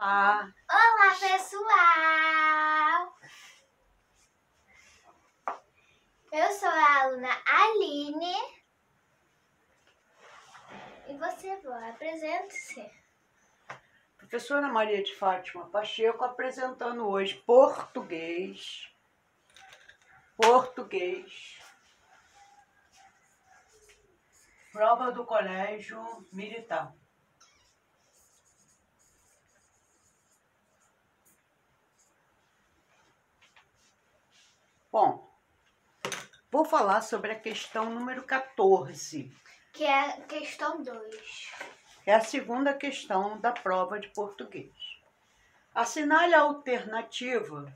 Olá! Olá, pessoal! Eu sou a aluna Aline. E você, vó, apresente-se. Professora Maria de Fátima Pacheco apresentando hoje português. Prova do Colégio Militar. Bom, vou falar sobre a questão número 14. Que é a questão 2. É a segunda questão da prova de português. Assinale a alternativa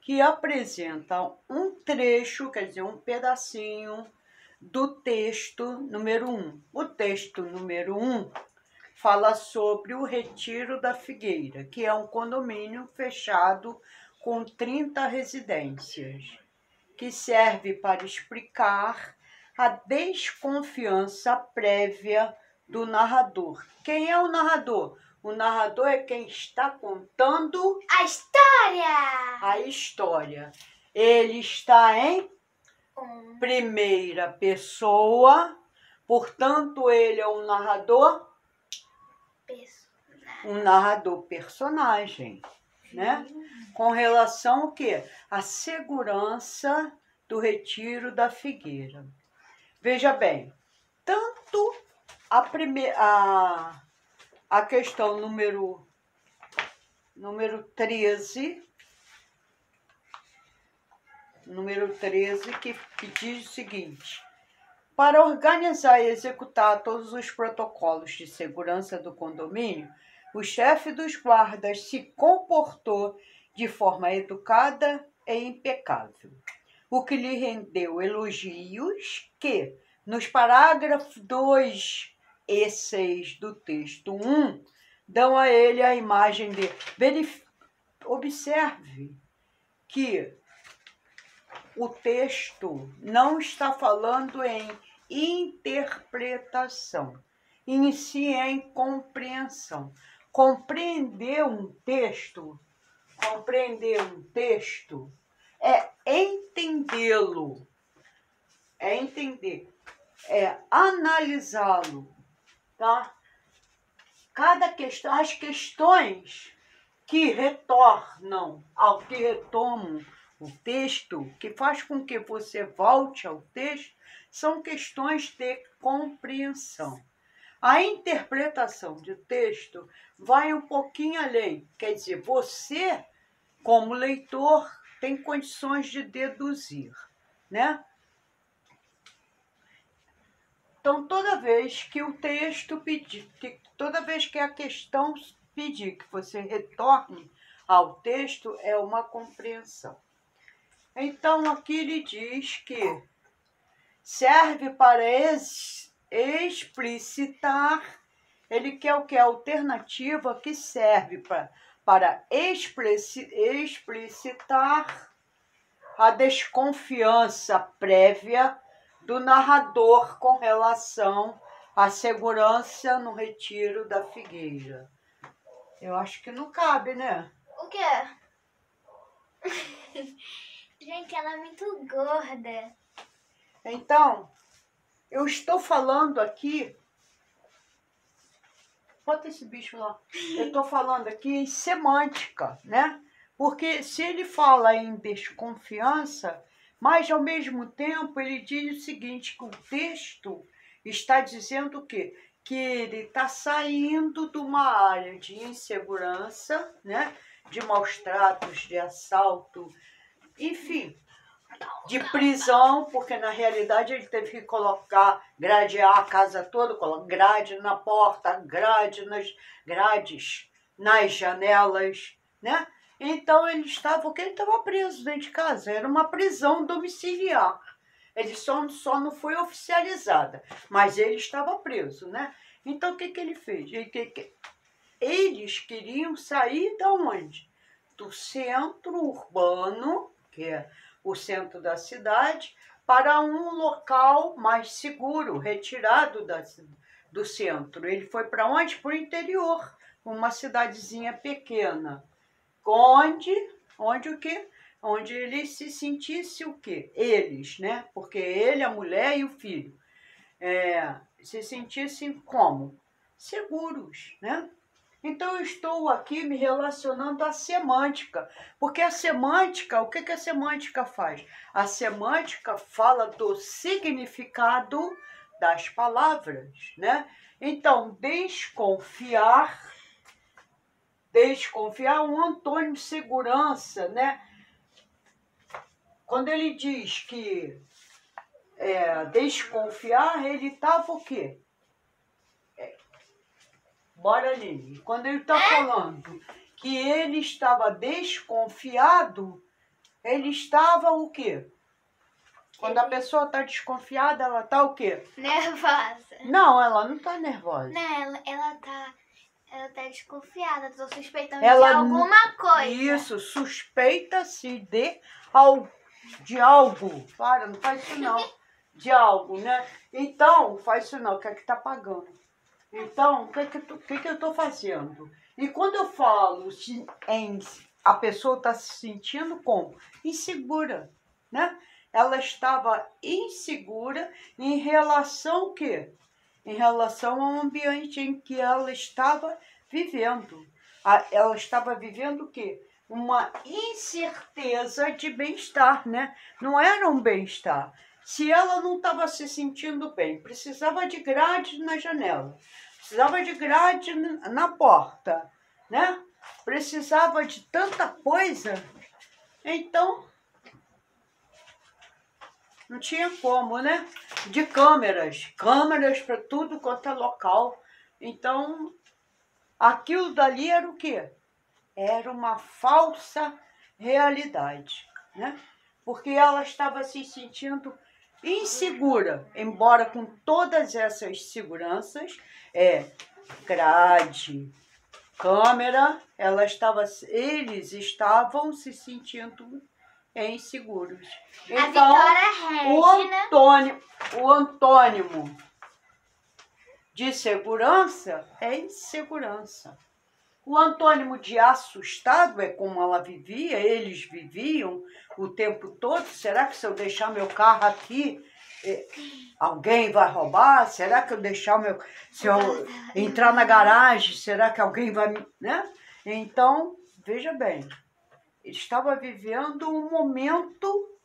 que apresenta um trecho, quer dizer, um pedacinho do texto número 1. O texto número 1 fala sobre o Retiro da Figueira, que é um condomínio fechado com 30 residências, que serve para explicar a desconfiança prévia do narrador. Quem é o narrador? O narrador é quem está contando a história. Ele está em primeira pessoa, portanto, ele é um narrador personagem, né? Com relação ao quê? A segurança do Retiro da Figueira. Veja bem, tanto a questão número 13, que diz o seguinte: para organizar e executar todos os protocolos de segurança do condomínio, o chefe dos guardas se comportou de forma educada e impecável, o que lhe rendeu elogios que, nos parágrafos 2 e 6 do texto 1, dão a ele a imagem de... Observe que o texto não está falando em interpretação, em si é em compreensão. Compreender um texto é entendê-lo, é entender, é analisá-lo, tá? Cada questão, as questões que retomam o texto, que faz com que você volte ao texto, são questões de compreensão. A interpretação de texto vai um pouquinho além, quer dizer, você, como leitor, tem condições de deduzir, né? Então, toda vez que o texto pedir, toda vez que a questão pedir que você retorne ao texto, é uma compreensão. Então, aqui ele diz que serve para explicitar, ele quer o que? A alternativa que serve para explicitar a desconfiança prévia do narrador com relação à segurança no Retiro da Figueira. Eu acho que não cabe, né? O quê? Gente, ela é muito gorda. Então, eu estou falando aqui... Bota esse bicho lá. Eu estou falando aqui em semântica, né? Porque se ele fala em desconfiança, mas ao mesmo tempo ele diz o seguinte, que o texto está dizendo o quê? Que ele está saindo de uma área de insegurança, né? De maus tratos, de assalto, enfim, de prisão, porque na realidade ele teve que gradear a casa toda, colocar grade na porta, grades nas janelas, né? Então ele estava preso dentro de casa, era uma prisão domiciliar. Ele só não foi oficializada, mas ele estava preso, né? Então o que ele fez? Eles queriam sair de onde? Do centro urbano, que é o centro da cidade, para um local mais seguro, retirado do centro. Ele foi para onde? Para o interior, uma cidadezinha pequena, onde o quê? Onde ele se sentisse o quê? Eles, né? Porque ele, a mulher e o filho, se sentissem como? Seguros, né? Então, eu estou aqui me relacionando à semântica, porque a semântica, o que que a semântica faz? A semântica fala do significado das palavras, né? Então, desconfiar é um antônimo de segurança, né? Quando ele diz que desconfiar, ele estava o quê? Bora, Aline. Quando ele está falando que ele estava desconfiado, ele estava o quê? Quando a pessoa está desconfiada, ela está o quê? Nervosa. Não, ela não está nervosa. Não, ela tá desconfiada, tô suspeitando Ela de alguma coisa. Isso, suspeita-se de algo. Para, não faz isso não. De algo, né? Então, faz isso não, que é que tá pagando. Então, o que eu estou fazendo? E quando eu falo a pessoa está se sentindo como? Insegura, né? Ela estava insegura em relação ao quê? Em relação ao ambiente em que ela estava vivendo. Ela estava vivendo o quê? Uma incerteza de bem-estar, né? Não era um bem-estar. Se ela não estava se sentindo bem, precisava de grade na janela, precisava de grade na porta, né? Precisava de tanta coisa, então não tinha como, né? De câmeras para tudo quanto é local. Então, aquilo dali era o quê? Era uma falsa realidade, né? Porque ela estava se sentindo insegura, embora com todas essas seguranças, grade, câmera, eles estavam se sentindo inseguros. Então, o antônimo de segurança é insegurança. O antônimo de assustado é como ela vivia, eles viviam o tempo todo. Será que se eu deixar meu carro aqui, alguém vai roubar? Será que se eu entrar na garagem, será que alguém vai... né? Então, veja bem, ele estava vivendo um momento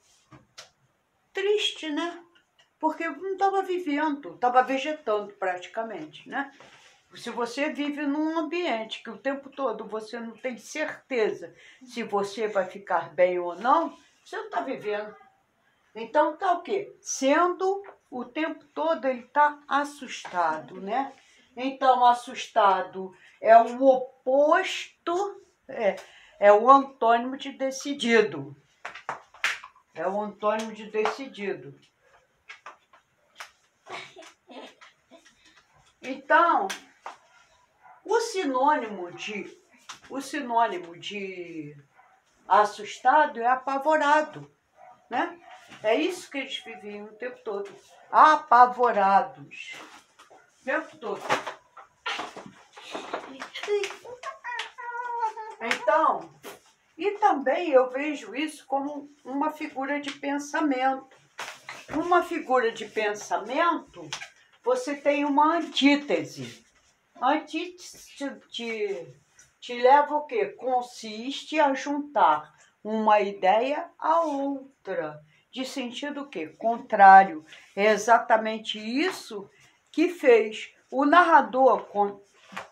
triste, né? Porque não estava vivendo, estava vegetando praticamente, né? Se você vive num ambiente que o tempo todo você não tem certeza se você vai ficar bem ou não, você não está vivendo. Então tá o quê? Sendo o tempo todo ele está assustado, né? Então, assustado é o oposto, é o antônimo de decidido. É o antônimo de decidido. Então, o sinônimo de assustado é apavorado, né? É isso que eles viviam o tempo todo, apavorados, o tempo todo. Então, e também eu vejo isso como uma figura de pensamento. Uma figura de pensamento, você tem uma antítese. A antítese te leva o quê? Consiste a juntar uma ideia a outra, de sentido o quê? Contrário. É exatamente isso que fez o narrador.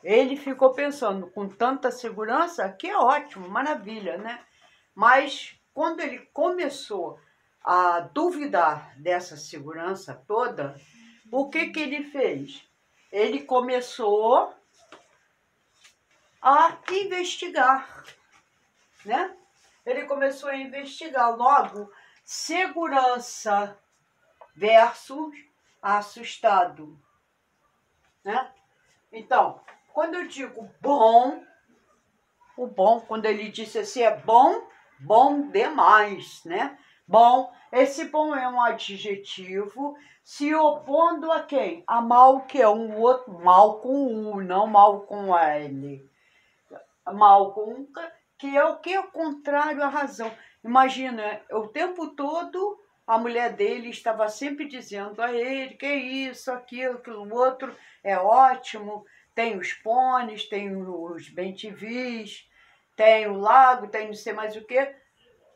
Ele ficou pensando com tanta segurança, que é ótimo, maravilha, né? Mas quando ele começou a duvidar dessa segurança toda, o que ele fez? Ele começou a investigar, né? Ele começou a investigar logo segurança versus assustado, né? Então, quando eu digo bom, o bom, quando ele disse assim, é bom, bom demais, né? Bom, esse bom é um adjetivo se opondo a quem? A mal, que é um outro, mal com U, não mal com L. mal que é o que é o contrário à razão. Imagina, o tempo todo a mulher dele estava sempre dizendo a ele que é isso, aquilo outro, é ótimo, tem os pôneis, tem os bem-te-vis, tem o lago, tem não sei mais o quê.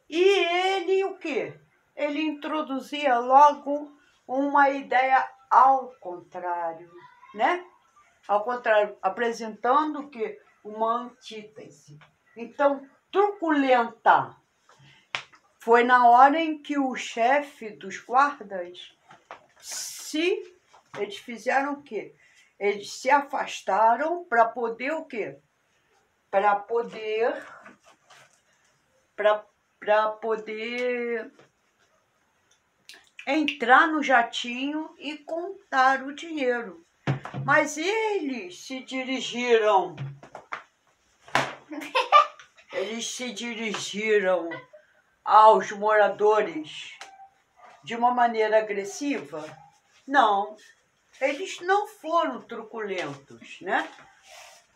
E ele o quê? Ele introduzia logo uma ideia ao contrário, né? Ao contrário, apresentando o quê? Uma antítese. Então, truculenta foi na hora em que o chefe dos guardas eles fizeram o quê? Eles se afastaram para poder o quê? Para poder entrar no jatinho e contar o dinheiro. Mas eles se dirigiram aos moradores de uma maneira agressiva? Não, eles não foram truculentos, né?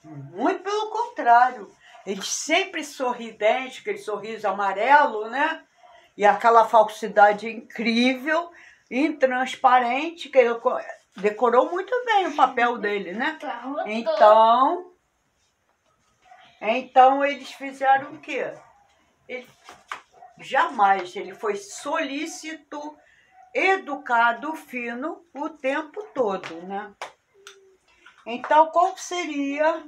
Muito pelo contrário, eles sempre sorridentes, aquele sorriso amarelo, né? E aquela falsidade incrível, intransparente, que ele decorou muito bem o papel dele, né? Então eles fizeram o quê? Jamais ele foi solícito, educado, fino o tempo todo, né? Então, qual seria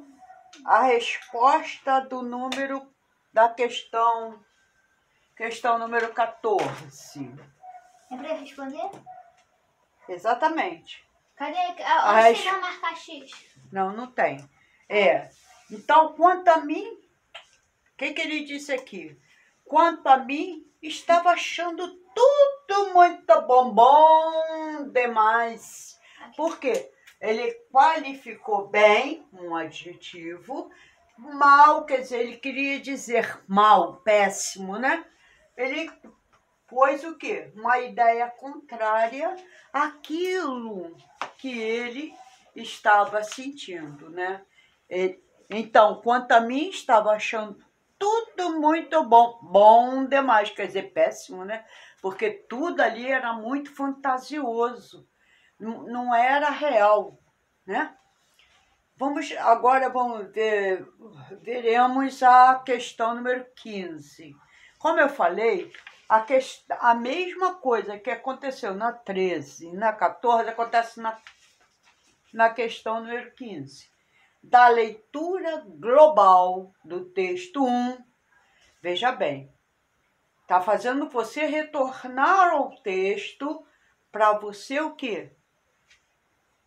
a resposta do número da questão número 14? É para eu responder? Exatamente. Cadê? Onde você vai marcar X? Não tem. Então, quanto a mim, o que ele disse aqui? Quanto a mim, estava achando tudo muito bom demais. Por quê? Ele qualificou bem um adjetivo, mal, quer dizer, ele queria dizer mal, péssimo, né? Ele pôs o quê? Uma ideia contrária àquilo que ele estava sentindo, né? Então, quanto a mim, estava achando tudo muito bom, bom demais, quer dizer, péssimo, né? Porque tudo ali era muito fantasioso, não era real, né? Agora vamos ver, veremos a questão número 15. Como eu falei, a mesma coisa que aconteceu na 13 e na 14 acontece na questão número 15. Da leitura global do texto 1, veja bem, está fazendo você retornar ao texto para você o quê?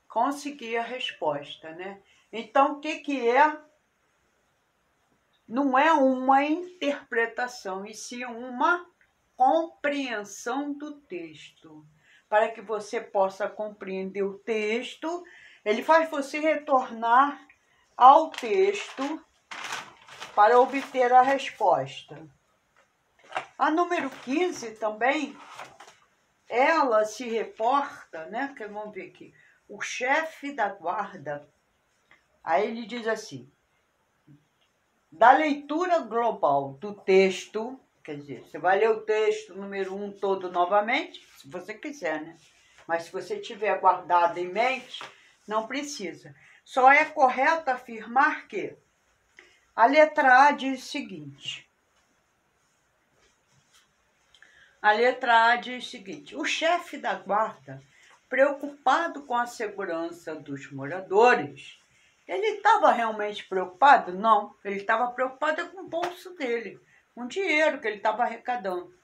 Conseguir a resposta, né? Então, o que é? Não é uma interpretação, e sim uma compreensão do texto. Para que você possa compreender o texto, ele faz você retornar ao texto para obter a resposta. A número 15 também, ela se reporta, né? Que vamos ver aqui. O chefe da guarda, aí ele diz assim, da leitura global do texto, quer dizer, você vai ler o texto número 1 todo novamente, se você quiser, né? Mas se você tiver guardado em mente, não precisa. Só é correto afirmar que a letra A diz o seguinte. A letra A diz o seguinte: o chefe da guarda, preocupado com a segurança dos moradores, ele estava realmente preocupado? Não, ele estava preocupado com o bolso dele, com o dinheiro que ele estava arrecadando.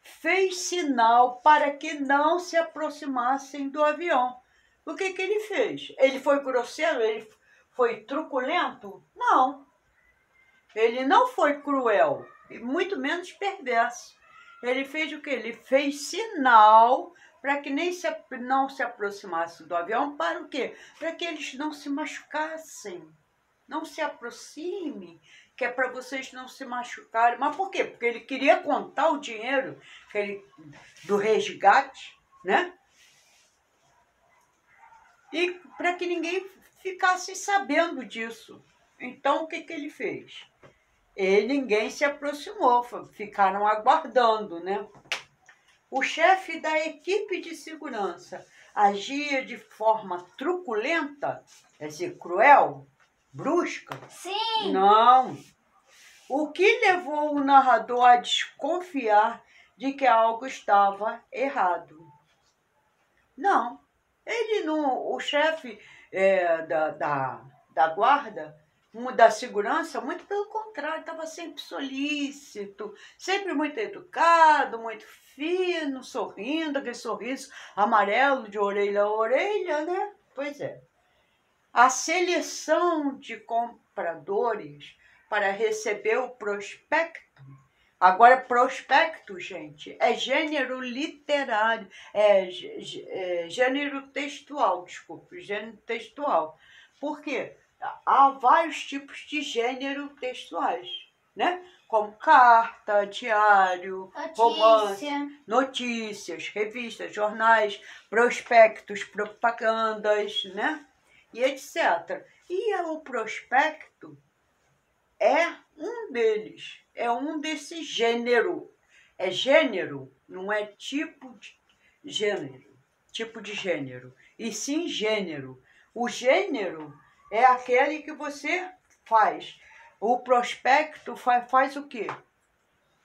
Fez sinal para que não se aproximassem do avião. O que ele fez? Ele foi grosseiro? Ele foi truculento? Não. Ele não foi cruel, e muito menos perverso. Ele fez o quê? Ele fez sinal para que não se aproximasse do avião. Para o quê? Para que eles não se machucassem. Não se aproxime, que é para vocês não se machucarem. Mas por quê? Porque ele queria contar o dinheiro do resgate, né? E para que ninguém ficasse sabendo disso. Então, o que ele fez? Ninguém se aproximou, ficaram aguardando, né? O chefe da equipe de segurança agia de forma truculenta, quer dizer, cruel, brusca? Sim. Não. O que levou o narrador a desconfiar de que algo estava errado? Não. Ele não, o chefe da guarda, da segurança, muito pelo contrário, estava sempre solícito, sempre muito educado, muito fino, sorrindo, aquele sorriso amarelo de orelha a orelha, né? Pois é. A seleção de compradores para receber o prospecto. Agora, prospecto, gente, é gênero literário, gênero textual, desculpe, gênero textual. Por quê? Há vários tipos de gênero textuais, né? Como carta, diário, romance, notícias, revistas, jornais, prospectos, propagandas, né? E etc. E o prospecto é um deles, é um desse gênero. É gênero, não é tipo de gênero, e sim gênero. O gênero é aquele que você faz. O prospecto faz o quê?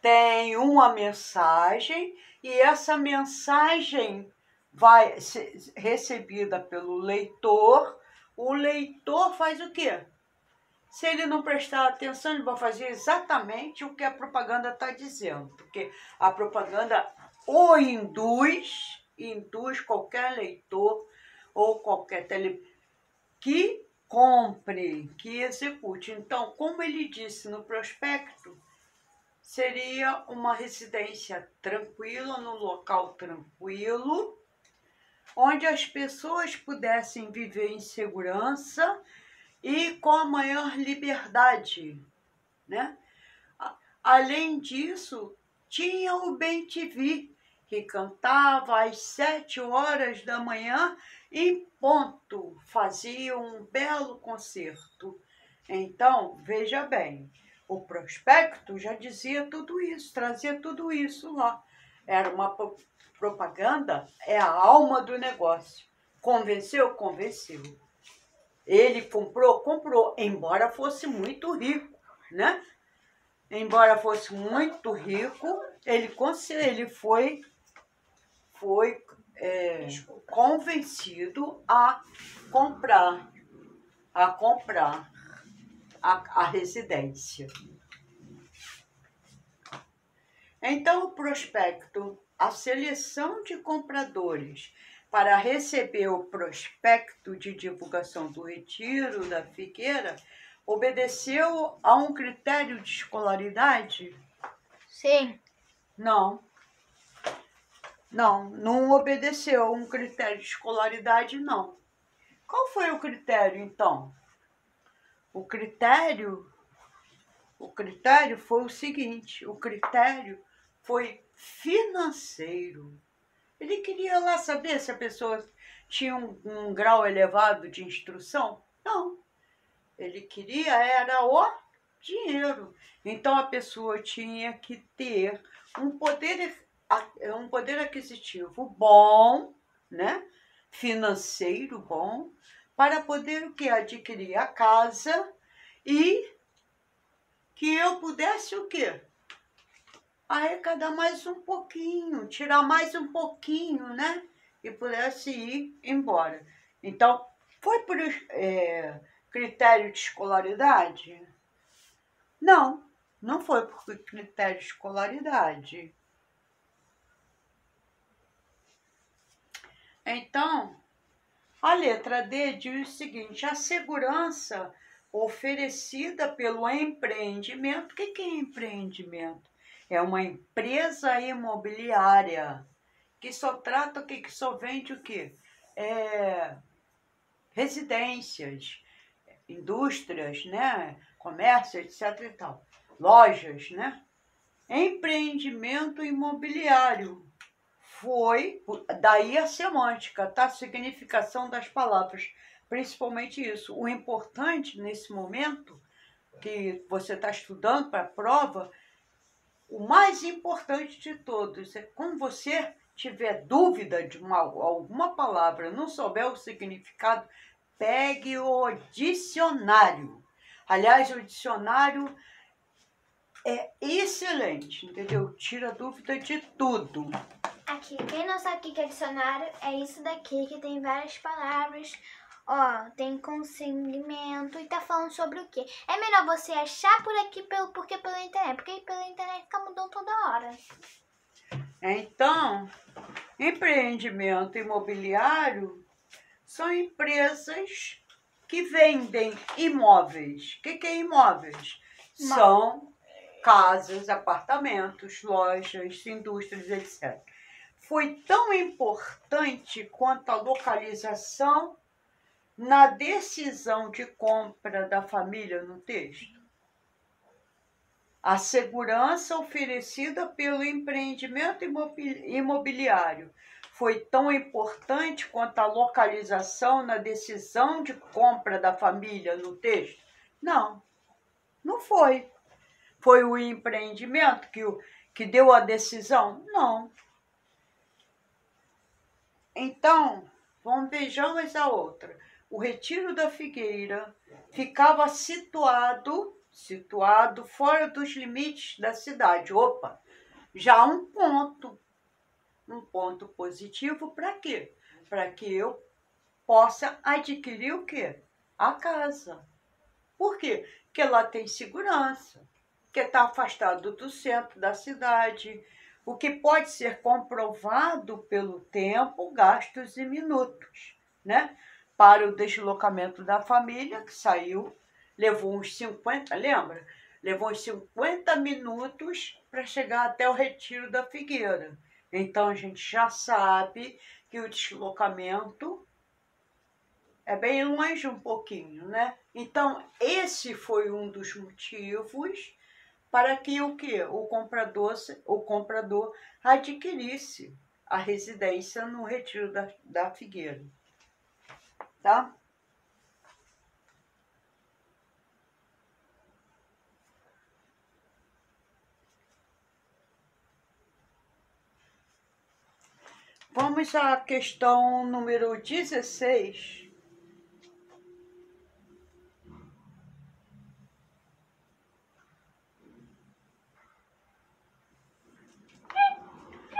Tem uma mensagem e essa mensagem vai ser recebida pelo leitor. O leitor faz o quê? Se ele não prestar atenção, ele vai fazer exatamente o que a propaganda está dizendo. Porque a propaganda o induz qualquer leitor ou qualquer que compre, que execute. Então, como ele disse no prospecto, seria uma residência tranquila, num local tranquilo, onde as pessoas pudessem viver em segurança e com a maior liberdade, né? Além disso, tinha o Bem-TV, que cantava às 7 horas da manhã em ponto, fazia um belo concerto. Então, veja bem, o prospecto já dizia tudo isso, trazia tudo isso lá. Era uma propaganda, é a alma do negócio. Convenceu? Convenceu. Ele comprou, embora fosse muito rico, né? Embora fosse muito rico, ele foi convencido a comprar a residência. Então, o prospecto, a seleção de compradores para receber o prospecto de divulgação do retiro da Figueira obedeceu a um critério de escolaridade? Sim. Não. Não obedeceu a um critério de escolaridade, não. Qual foi o critério, então? O critério foi o seguinte, o critério foi financeiro. Ele queria lá saber se a pessoa tinha um grau elevado de instrução. Não. Ele queria era o dinheiro. Então, a pessoa tinha que ter um poder aquisitivo bom, né? Financeiro bom, para poder o quê? Adquirir a casa e que eu pudesse o quê? Arrecadar mais um pouquinho, tirar mais um pouquinho, né? E pudesse ir embora. Então, foi por critério de escolaridade? Não foi por critério de escolaridade. Então, a letra D diz o seguinte: a segurança oferecida pelo empreendimento. O que é empreendimento? É uma empresa imobiliária que só trata o quê? Que só vende o quê? Residências, indústrias, né? Comércio, etc. e tal. Lojas, né? Empreendimento imobiliário. Foi, daí a semântica, tá? A significação das palavras, principalmente isso. O importante nesse momento que você está estudando para a prova, o mais importante de todos é quando você tiver dúvida de alguma palavra, não souber o significado, pegue o dicionário. Aliás, o dicionário é excelente, entendeu? Tira dúvida de tudo. Aqui, quem não sabe o que é dicionário, é isso daqui, que tem várias palavras. Ó, tem consignação e tá falando sobre o quê? É melhor você achar por aqui porque pela internet, porque pela internet fica mudando toda hora. Então, empreendimento imobiliário são empresas que vendem imóveis. O que é imóveis? São casas, apartamentos, lojas, indústrias, etc. Foi tão importante quanto a localização na decisão de compra da família no texto. A segurança oferecida pelo empreendimento imobiliário foi tão importante quanto a localização na decisão de compra da família no texto? Não, não foi. Foi o empreendimento que deu a decisão? Não. Então, vejamos a outra. O Retiro da Figueira ficava situado fora dos limites da cidade. Opa, já um ponto positivo para quê? Para que eu possa adquirir o quê? A casa. Por quê? Porque lá tem segurança, porque está afastado do centro da cidade, o que pode ser comprovado pelo tempo, gastos e minutos, né? Para o deslocamento da família, que saiu, levou uns 50, lembra? Levou uns 50 minutos para chegar até o Retiro da Figueira. Então, a gente já sabe que o deslocamento é bem longe um pouquinho, né? Então, esse foi um dos motivos para que o quê? O comprador adquirisse a residência no Retiro da Figueira. Tá? Vamos à questão número 16.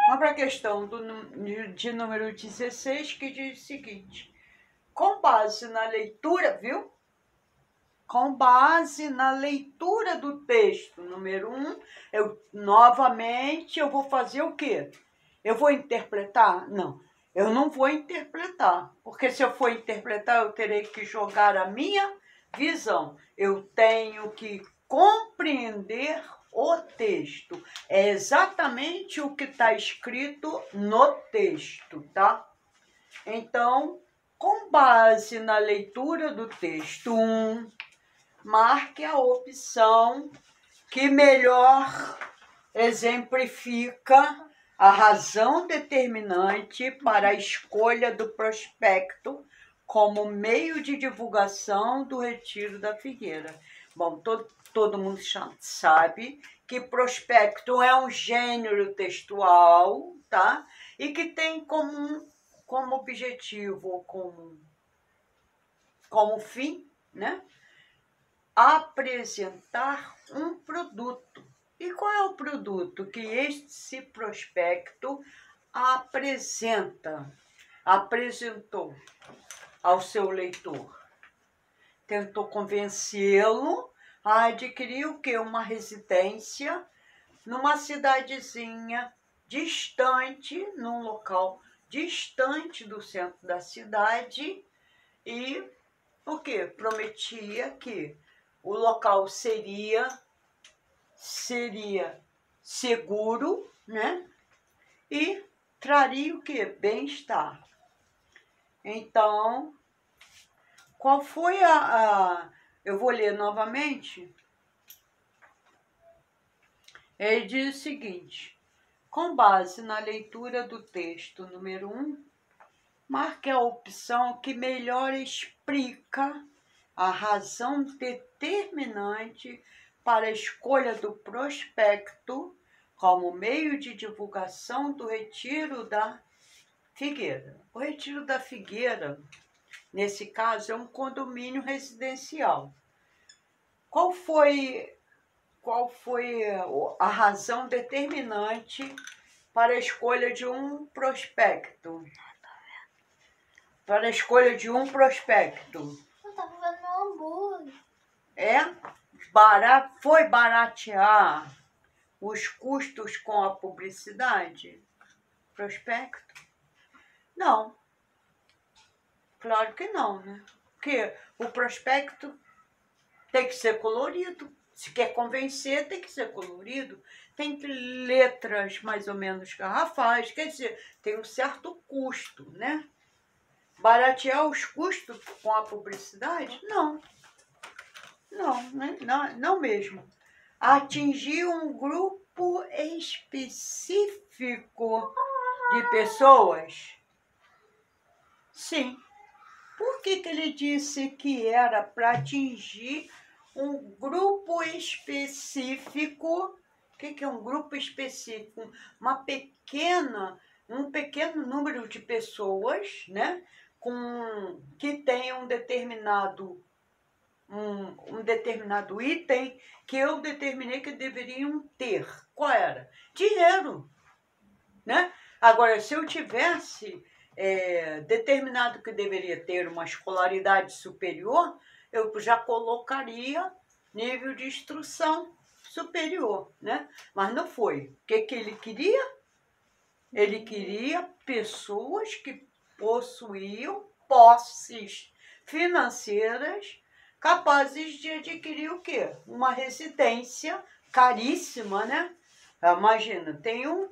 Vamos para a questão de número 16, que diz o seguinte: com base na leitura, viu? Com base na leitura do texto, número 1, novamente eu vou fazer o quê? Eu vou interpretar? Não, eu não vou interpretar, porque se eu for interpretar, eu terei que jogar a minha visão. Eu tenho que compreender o texto. É exatamente o que está escrito no texto, tá? Então, com base na leitura do texto 1, marque a opção que melhor exemplifica a razão determinante para a escolha do prospecto como meio de divulgação do Retiro da Figueira. Bom, todo mundo sabe que prospecto é um gênero textual, tá? E que tem como objetivo, como fim, né? Apresentar um produto. E qual é o produto que esse prospecto apresentou ao seu leitor? Tentou convencê-lo a adquirir o quê? Uma residência numa cidadezinha distante, num local distante do centro da cidade, e o quê? Prometia que o local seria seguro, né? E traria o quê? Bem-estar. Então, qual foi eu vou ler novamente. Ele diz o seguinte: com base na leitura do texto número 1, marque a opção que melhor explica a razão determinante para a escolha do prospecto como meio de divulgação do Retiro da Figueira. O Retiro da Figueira, nesse caso, é um condomínio residencial. Qual foi a razão determinante para a escolha de um prospecto? Para a escolha de um prospecto. Eu tava vendo meu hambúrguer. Foi baratear os custos com a publicidade? Prospecto? Não. Claro que não, né? Porque o prospecto tem que ser colorido. Se quer convencer, tem que ser colorido. Tem letras mais ou menos garrafais, quer dizer, tem um certo custo, né? Baratear os custos com a publicidade? Não. Não mesmo. Atingir um grupo específico de pessoas? Sim. Por que ele disse que era para atingir um grupo específico? O que é um grupo específico? Um pequeno número de pessoas, né? Que tem um determinado item que eu determinei que deveriam ter. Qual era? Dinheiro, né? Agora, se eu tivesse determinado que deveria ter uma escolaridade superior, eu já colocaria nível de instrução superior, né? Mas não foi. O que ele queria? Ele queria pessoas que possuíam posses financeiras capazes de adquirir o quê? Uma residência caríssima, né? Imagina, tem um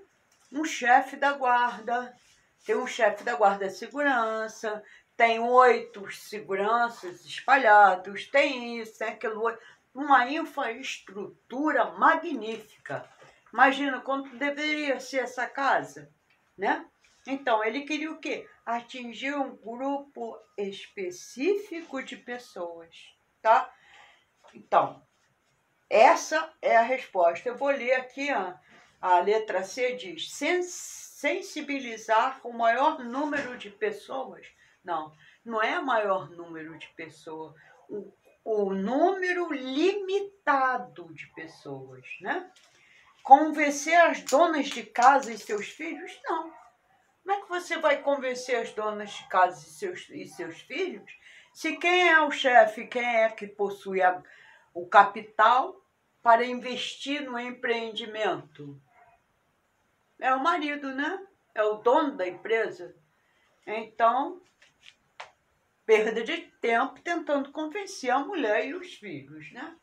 chefe da guarda, tem um chefe da guarda de segurança, tem 8 seguranças espalhados, tem isso, tem aquilo, uma infraestrutura magnífica. Imagina quanto deveria ser essa casa, né? Então, ele queria o quê? Atingir um grupo específico de pessoas, tá? Então, essa é a resposta. Eu vou ler aqui, a letra C diz: sensibilizar o maior número de pessoas. Não é maior número de pessoas, o número limitado de pessoas, né? Convencer as donas de casa e seus filhos? Não. Como é que você vai convencer as donas de casa e seus filhos se quem é o chefe, quem é que possui o capital para investir no empreendimento? É o marido, né? É o dono da empresa. Então, perda de tempo tentando convencer a mulher e os filhos, né?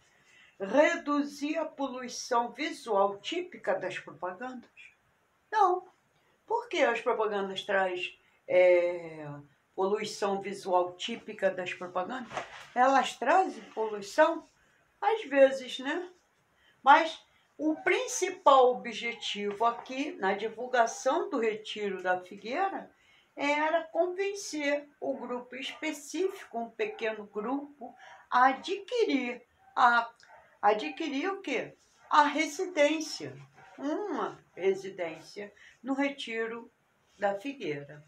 Reduzir a poluição visual típica das propagandas? Não. Por que as propagandas trazem poluição visual típica das propagandas? Elas trazem poluição? Às vezes, né? Mas o principal objetivo aqui, na divulgação do Retiro da Figueira, era convencer o grupo específico, um pequeno grupo, a adquirir o quê? A residência, uma residência no Retiro da Figueira.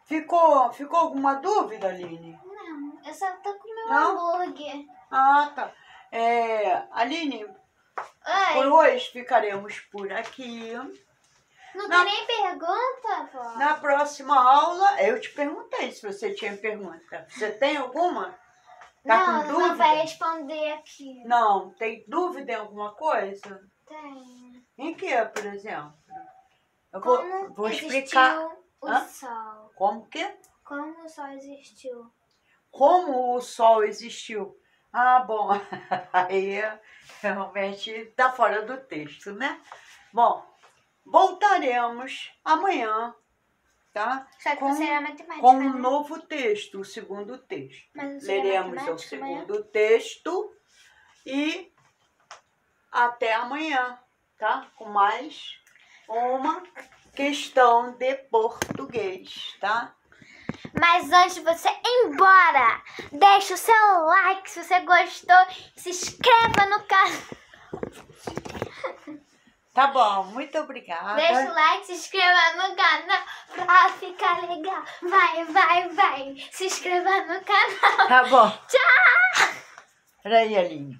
Ficou alguma dúvida, Aline? Não, eu só tô com meu Não? hambúrguer. Ah, tá. Aline, Oi, por hoje ficaremos por aqui. não tem nem pergunta, vó? Na próxima aula, eu te perguntei se você tinha pergunta. Você tem alguma? Tá com dúvida? Não vai responder aqui. Não, tem dúvida em alguma coisa? Tem. Em que, por exemplo? Eu Como vou explicar. o sol? Como que? Como o sol existiu? Como o Sol existiu? Ah, bom, aí realmente está fora do texto, né? Bom, voltaremos amanhã, tá? Só que você era matemática, com um né? novo texto, o segundo texto. Mas você era Leremos o matemática segundo texto e até amanhã, tá? Com mais uma questão de português, tá? Mas antes de você ir embora, deixa o seu like se você gostou. Se inscreva no canal. Tá bom, muito obrigada. Deixa o like, se inscreva no canal pra ficar legal. Vai. Se inscreva no canal. Tá bom. Tchau. Peraí, Aline.